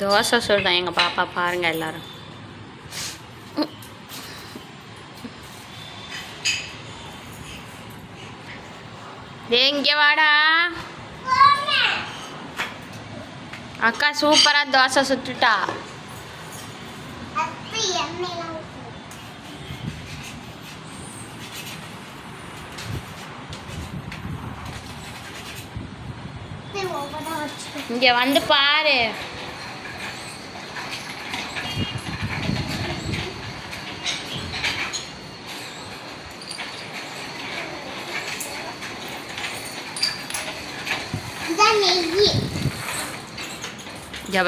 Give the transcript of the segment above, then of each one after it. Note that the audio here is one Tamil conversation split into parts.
தோசை சுடுதான் எங்கள் பாப்பா பாருங்க எல்லாரும். இங்கே வாடா அக்கா, சூப்பராக தோசை சுட்டுட்டா. இங்கே வந்து பாரு.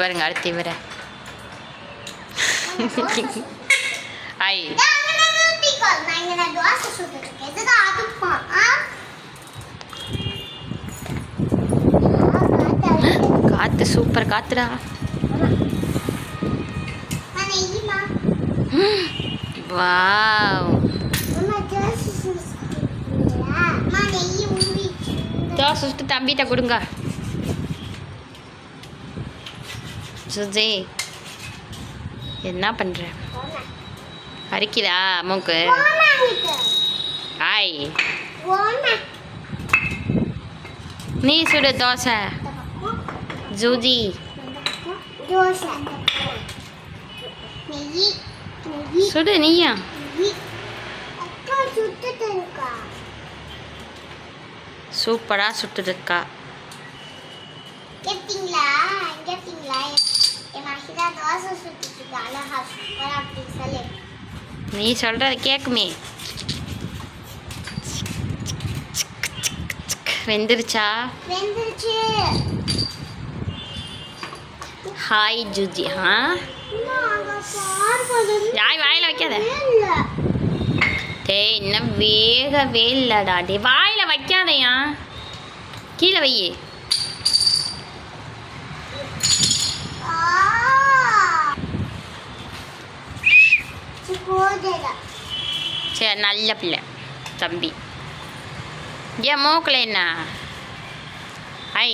பாருங்க அடுத்து இவர ஐ காத்து சூப்பர் காத்துடா. வாவ், தோசை சுட்டு தம்பிட்ட கொடுங்க. சுஜி என்ன பண்ற? அரிக்குதா மூக்கு? ஆய், நீ சுடு தோசை. ஜூஜி சுடு நீயா? சூப்பரா சுட்டுருக்கா. நீ சொல்றது கேக்குமே. வெந்துருச்சா? ஹாய் ஜூஜி. யாய் வாயில வைக்காத. டேய், இன்னும் வேகவே இல்லடா. டே, வாயில வைக்காதையா, கீழே வையே. சரி, நல்ல பிள்ளை தம்பி. ஏன் மூக்கில் என்ன? ஐ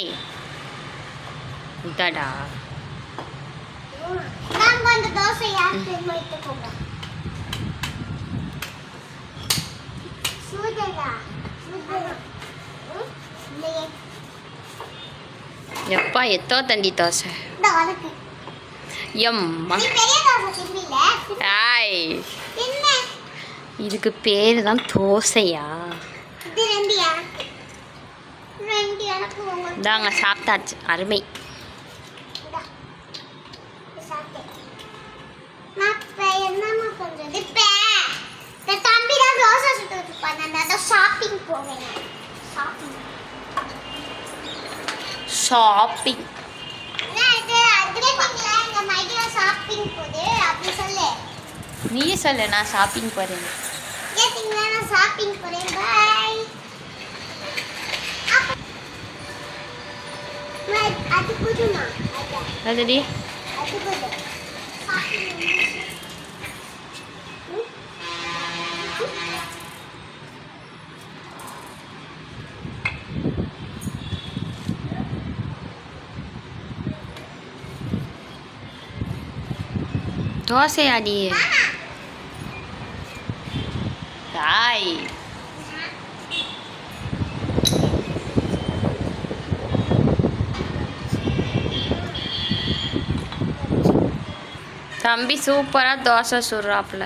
இதாடா. எப்பா எத்தோ தண்டி தோசை. எம்மா, ஆய், இதுக்கு பேரு தான் தோசையா? தாங்க சாப்பிட்டாச்சு. அருமை. ஷாப்பிங் நீ சொல்லு. நான் ஷாப்பிங் போறேன். அதுடி தோசையாடி. தாய் தம்பி சூப்பராக தோசை சுடுறாப்புல.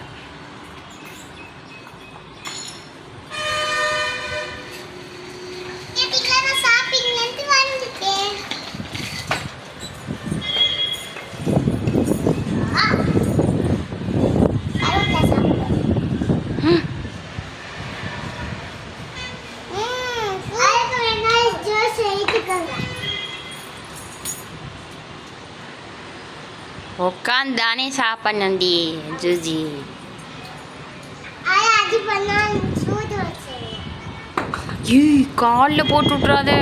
உட்காந்தானே சாப்பிடணுண்டி ஜூஜி. காலில் போட்டு விட்றாத.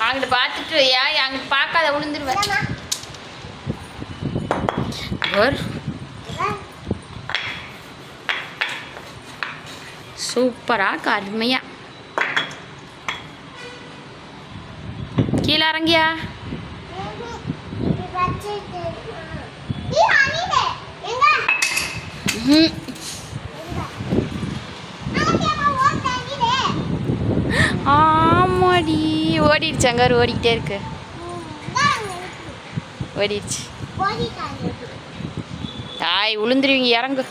அங்கிட்டு பார்த்துட்டு வையா, அங்கிட்டு பார்க்காத விழுந்துருவேன். சூப்பராக அருமையா. கீழே இறங்கியா? ஆமாடி, ஓடிடுச்சு. அங்கே ஓடிக்கிட்டே இருக்கு. ஓடிடுச்சு. தாய் விழுந்துருவீங்க, இறங்கு.